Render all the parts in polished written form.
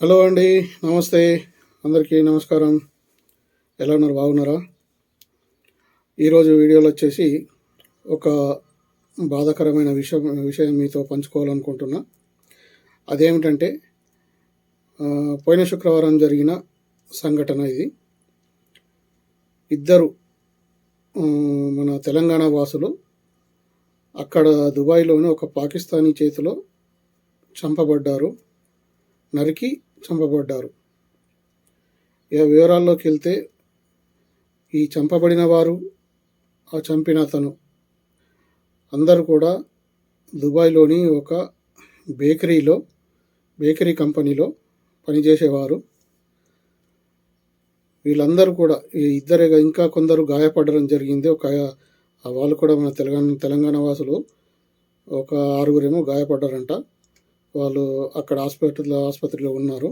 Hello అండి. నమస్తే. అందరికీ నమస్కారం. ఎలా ఉన్నారు? బాగున్నారా? ఈరోజు వీడియోలో వచ్చేసి ఒక బాధాకరమైన విషయం మీతో పంచుకోవాలనుకుంటున్నా. అదేమిటంటే పోయిన శుక్రవారం జరిగిన సంఘటన ఇది. ఇద్దరు మన తెలంగాణ వాసులు అక్కడ దుబాయ్‌లోని ఒక పాకిస్తానీ చేతిలో నరికి చంపబడ్డారు. ఇక వివరాల్లోకి వెళ్తే, ఈ చంపబడిన వారు, ఆ చంపిన అతను అందరూ కూడా దుబాయ్‌లోని ఒక బేకరీ కంపెనీలో పనిచేసేవారు. వీళ్ళందరూ కూడా ఈ ఇద్దరేగా ఇంకా కొందరు గాయపడడం జరిగింది. వాళ్ళు కూడా మన తెలంగాణ వాసులు. ఒక 6గురేమో గాయపడ్డారంట. వాళ్ళు అక్కడ ఆసుపత్రిలో ఉన్నారు.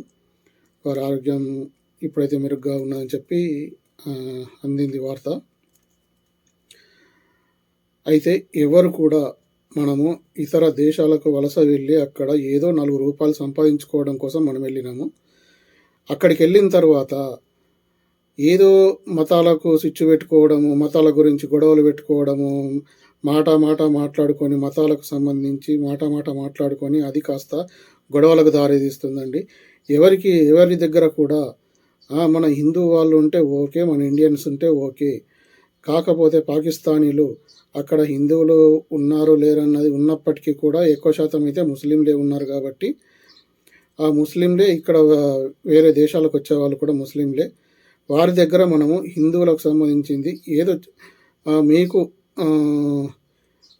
వారి ఆరోగ్యం ఇప్పుడైతే మెరుగ్గా ఉన్నదని చెప్పి అందింది వార్త. అయితే ఎవరు కూడా మనము ఇతర దేశాలకు వలస వెళ్ళి అక్కడ ఏదో 4 రూపాయలు సంపాదించుకోవడం కోసం మనం వెళ్ళినాము. అక్కడికి వెళ్ళిన తర్వాత ఏదో మతాలకు చిచ్చు పెట్టుకోవడము, మతాల గురించి గొడవలు పెట్టుకోవడము, మాట మాట్లాడుకొని, మతాలకు సంబంధించి మాట్లాడుకొని అది కాస్త గొడవలకు దారితీస్తుందండి. ఎవరి దగ్గర కూడా మన హిందూ వాళ్ళు ఉంటే ఓకే, మన ఇండియన్స్ ఉంటే ఓకే. కాకపోతే పాకిస్తానీలు అక్కడ హిందువులు ఉన్నారు లేరన్నది ఉన్నప్పటికీ కూడా ఎక్కువ శాతం అయితే ముస్లింలే ఉన్నారు కాబట్టి, ఆ ముస్లింలే ఇక్కడ వేరే దేశాలకు వచ్చేవాళ్ళు కూడా ముస్లింలే. వారి దగ్గర మనము హిందువులకు సంబంధించింది ఏదో మీకు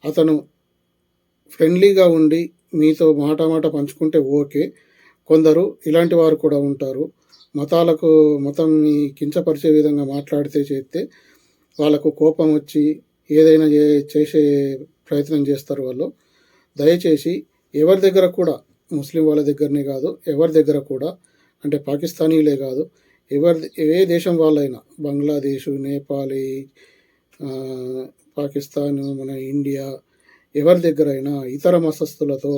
అతను ఫ్రెండ్లీగా ఉండి మీతో మాట పంచుకుంటే ఓకే. కొందరు ఇలాంటి వారు కూడా ఉంటారు. మతంని కించపరిచే విధంగా మాట్లాడితే చేస్తే వాళ్ళకు కోపం వచ్చి ఏదైనా చేసే ప్రయత్నం చేస్తారు వాళ్ళు. దయచేసి ఎవరి దగ్గర కూడా, ముస్లిం వాళ్ళ దగ్గరనే కాదు, ఎవరి దగ్గర కూడా, అంటే పాకిస్తానీలే కాదు, ఏ దేశం వాళ్ళైనా, బంగ్లాదేశ్, నేపాలీ, పాకిస్తాన్, మన ఇండియా, ఎవరి దగ్గరైనా ఇతర మతస్థులతో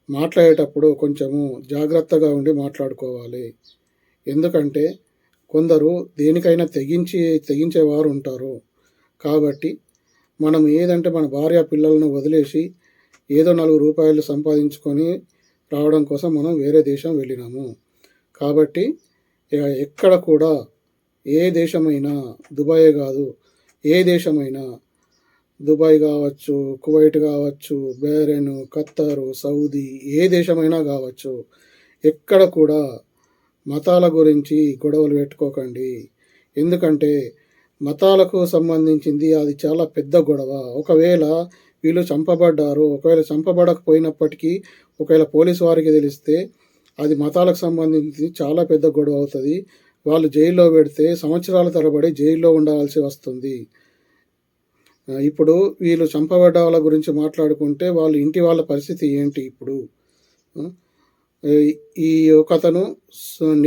మాట్లాడేటప్పుడు కొంచెము జాగ్రత్తగా ఉండి మాట్లాడుకోవాలి. ఎందుకంటే కొందరు దేనికైనా తెగించేవారు ఉంటారు. కాబట్టి మనం ఏదంటే మన భార్య పిల్లలను వదిలేసి ఏదో 4 రూపాయలు సంపాదించుకొని రావడం కోసం మనం వేరే దేశం వెళ్ళినాము. కాబట్టి ఎక్కడ కూడా ఏ దేశమైనా, దుబాయే కాదు, ఏ దేశమైనా, దుబాయ్ కావచ్చు, కువైట్ కావచ్చు, బహ్రెయిన్, ఖత్తరు, సౌదీ, ఏ దేశమైనా కావచ్చు, ఎక్కడ కూడా మతాల గురించి గొడవలు పెట్టుకోకండి. ఎందుకంటే మతాలకు సంబంధించింది అది చాలా పెద్ద గొడవ. ఒకవేళ వీళ్ళు చంపబడ్డారు, ఒకవేళ చంపబడకపోయినప్పటికీ ఒకవేళ పోలీసు వారికి తెలిస్తే అది మతాలకు సంబంధించి చాలా పెద్ద గొడవ అవుతుంది. వాళ్ళు జైల్లో పెడితే సంవత్సరాల తరబడి జైల్లో ఉండవలసి వస్తుంది. ఇప్పుడు వీళ్ళు చంపబడ్డ వాళ్ళ గురించి మాట్లాడుకుంటే వాళ్ళ ఇంటి వాళ్ళ పరిస్థితి ఏంటి? ఇప్పుడు ఈ ఒకతను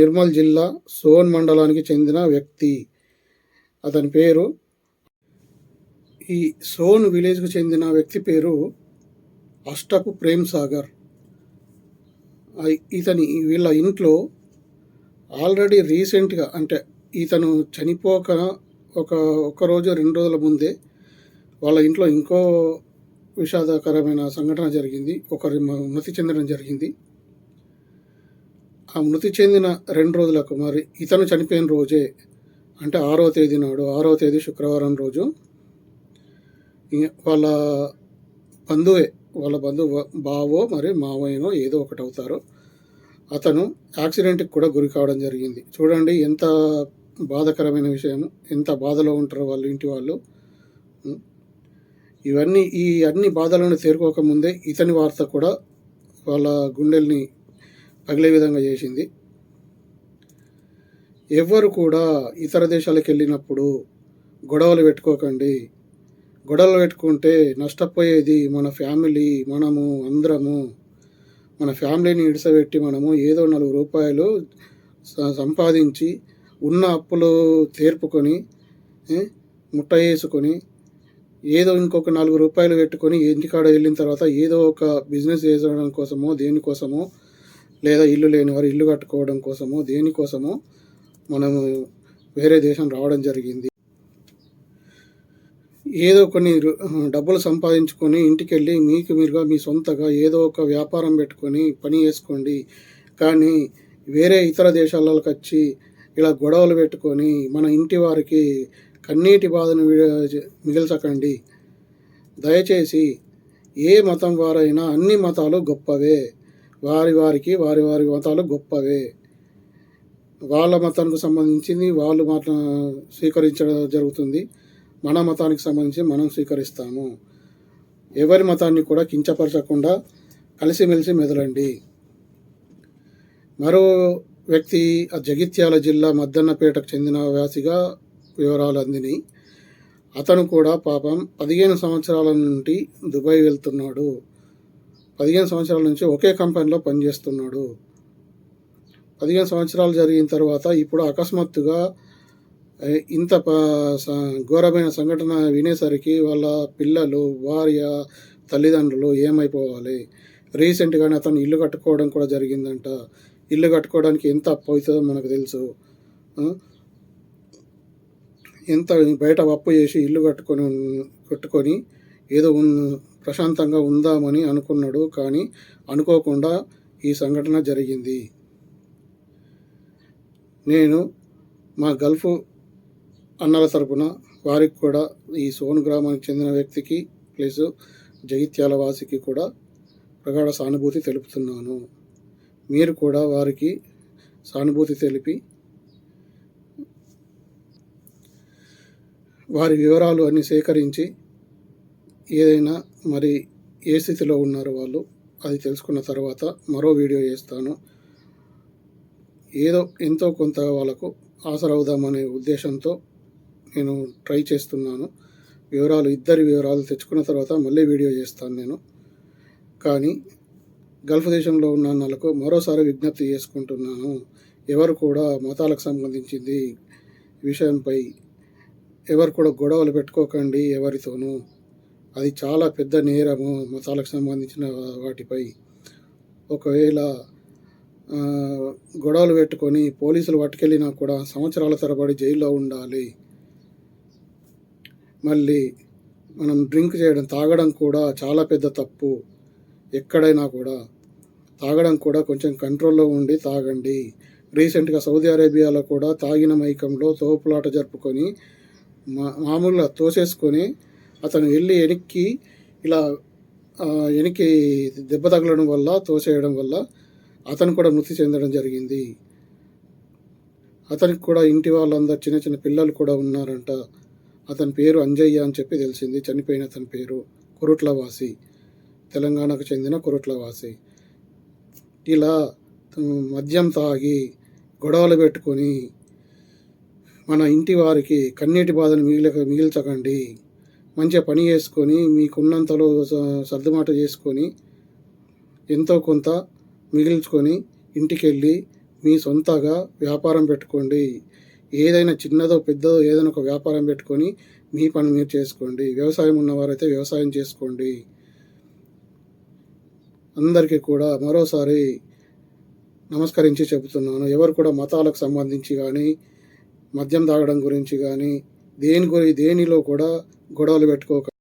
నిర్మల్ జిల్లా సోన్ మండలానికి చెందిన వ్యక్తి. అతని పేరు, ఈ సోన్ విలేజ్కు చెందిన వ్యక్తి పేరు అష్టపు ప్రేమ్ సాగర్. వీళ్ళ ఇంట్లో ఆల్రెడీ రీసెంట్గా, అంటే ఇతను చనిపోక ఒక రోజు 2 రోజుల ముందే వాళ్ళ ఇంట్లో ఇంకో విషాదకరమైన సంఘటన జరిగింది. ఒకరి మృతి చెందడం జరిగింది. ఆ మృతి చెందిన 2 రోజులకు, మరి ఇతను చనిపోయిన రోజే, అంటే 6వ తేదీ నాడు, 6వ తేదీ శుక్రవారం రోజు వాళ్ళ బంధువు బావో మరి మావయ్యనో ఏదో ఒకటి అవుతారు, అతను యాక్సిడెంట్కి కూడా గురి కావడం జరిగింది. చూడండి ఎంత బాధాకరమైన విషయం, ఎంత బాధలో ఉంటారో వాళ్ళు ఇంటి వాళ్ళు. ఈ అన్ని బాధలను తేరుకోకముందే ఇతని వార్త కూడా వాళ్ళ గుండెల్ని పగిలే విధంగా చేసింది. ఎవ్వరు కూడా ఇతర దేశాలకు వెళ్ళినప్పుడు గొడవలు పెట్టుకోకండి. గొడవలు పెట్టుకుంటే నష్టపోయేది మన ఫ్యామిలీ, మనము అందరము. మన ఫ్యామిలీని ఇడిసబెట్టి మనము ఏదో 4 రూపాయలు సంపాదించి ఉన్న అప్పులు తీర్పుకొని ముట్ట వేసుకొని ఏదో ఇంకొక 4 రూపాయలు పెట్టుకొని ఇంటికాడ వెళ్ళిన తర్వాత ఏదో ఒక బిజినెస్ చేయడం కోసమో దేనికోసమో లేదా ఇల్లు లేని వారు ఇల్లు కట్టుకోవడం కోసమో దేనికోసమో మనము వేరే దేశం రావడం జరిగింది. ఏదో కొన్ని డబ్బులు సంపాదించుకొని ఇంటికెళ్ళి మీకు మీరుగా మీ సొంతగా ఏదో ఒక వ్యాపారం పెట్టుకొని పని చేసుకోండి. కానీ వేరే ఇతర దేశాలకొచ్చి ఇలా గొడవలు పెట్టుకొని మన ఇంటి వారికి కన్నీటి బాధను మిగల్చకండి. దయచేసి ఏ మతం వారైనా అన్ని మతాలు గొప్పవే. వారి వారి మతాలు గొప్పవే. వాళ్ళ మతానికి సంబంధించింది వాళ్ళు స్వీకరించడం జరుగుతుంది. మన మతానికి సంబంధించి మనం స్వీకరిస్తాము. ఎవరి మతాన్ని కూడా కించపరచకుండా కలిసిమెలిసి మెదలండి. మరో వ్యక్తి జగిత్యాల జిల్లా మద్దన్నపేటకు చెందిన వాసిగా వివరాలు అందినాయి. అతను కూడా పాపం 15 సంవత్సరాల నుండి దుబాయ్ వెళ్తున్నాడు. 15 సంవత్సరాల నుంచి ఒకే కంపెనీలో పనిచేస్తున్నాడు. 15 సంవత్సరాలు జరిగిన తర్వాత ఇప్పుడు అకస్మాత్తుగా ఇంత ఘోరమైన సంఘటన వినేసరికి వాళ్ళ పిల్లలు, భార్య, తల్లిదండ్రులు ఏమైపోవాలి. రీసెంట్గానే అతను ఇల్లు కట్టుకోవడం కూడా జరిగిందంట. ఇల్లు కట్టుకోవడానికి ఎంత అప్పు అవుతుందో మనకు తెలుసు. ఎంత బయట అప్పు చేసి ఇల్లు కట్టుకొని ఏదో ప్రశాంతంగా ఉందామని అనుకున్నాడు. కానీ అనుకోకుండా ఈ సంఘటన జరిగింది. నేను మా గల్ఫ్ అన్నల తరపున వారికి కూడా ఈ సోన్ గ్రామానికి చెందిన వ్యక్తికి ప్లస్ జగిత్యాల వాసికి కూడా ప్రగాఢ సానుభూతి తెలుపుతున్నాను. మీరు కూడా వారికి సానుభూతి తెలిపి వారి వివరాలు అన్నీ సేకరించి ఏదైనా మరి ఏ స్థితిలో ఉన్నారో వాళ్ళు అది తెలుసుకున్న తర్వాత మరో వీడియో చేస్తాను. ఏదో ఎంతో కొంత వాళ్ళకు ఆసరవుదామనే ఉద్దేశంతో నేను ట్రై చేస్తున్నాను. ఇద్దరి వివరాలు తెచ్చుకున్న తర్వాత మళ్ళీ వీడియో చేస్తాను నేను. కానీ గల్ఫ్ దేశంలో ఉన్న వాళ్ళకు మరోసారి విజ్ఞప్తి చేసుకుంటున్నాను. ఎవరు కూడా మతాలకు సంబంధించింది విషయంపై ఎవరు కూడా గొడవలు పెట్టుకోకండి ఎవరితోనూ. అది చాలా పెద్ద నేరము మతాలకు సంబంధించిన వాటిపై. ఒకవేళ గొడవలు పెట్టుకొని పోలీసులు పట్టుకెళ్ళినా కూడా సంవత్సరాల తరబడి జైల్లో ఉండాలి. మళ్ళీ మనం డ్రింక్ చేయడం, తాగడం కూడా చాలా పెద్ద తప్పు. ఎక్కడైనా కూడా తాగడం కూడా కొంచెం కంట్రోల్లో ఉండి తాగండి. రీసెంట్గా సౌదీ అరేబియాలో కూడా తాగిన మైకంలో తోపులాట జరుపుకొని మామూలుగా తోసేసుకొని అతను వెళ్ళి వెనక్కి దెబ్బ తగలడం వల్ల, తోసేయడం వల్ల అతను కూడా మృతి చెందడం జరిగింది. అతనికి కూడా ఇంటి వాళ్ళందరూ చిన్న చిన్న పిల్లలు కూడా ఉన్నారంట. అతని పేరు అంజయ్య అని చెప్పి తెలిసింది. చనిపోయిన అతని పేరు కొరుట్లవాసి, తెలంగాణకు చెందిన కొరుట్లవాసి. ఇలా మద్యం తాగి గొడవలు పెట్టుకొని మన ఇంటి వారికి కన్నీటి బాధను మిగిల్చకండి. మంచిగా పని చేసుకొని మీకున్నంతలో సర్దుమాట చేసుకొని ఎంతో కొంత మిగిల్చుకొని ఇంటికెళ్ళి మీ సొంతగా వ్యాపారం పెట్టుకోండి. ఏదైనా చిన్నదో పెద్దదో ఏదైనా ఒక వ్యాపారం పెట్టుకొని మీ పని మీరు చేసుకోండి. వ్యవసాయం ఉన్నవారైతే వ్యవసాయం చేసుకోండి. అందరికీ కూడా మరోసారి నమస్కరించి చెబుతున్నాను. ఎవరు కూడా మతాలకు సంబంధించి కానీ, మద్యం తాగడం గురించి కానీ దేనిలో కూడా గొడవలు పెట్టుకోకండి.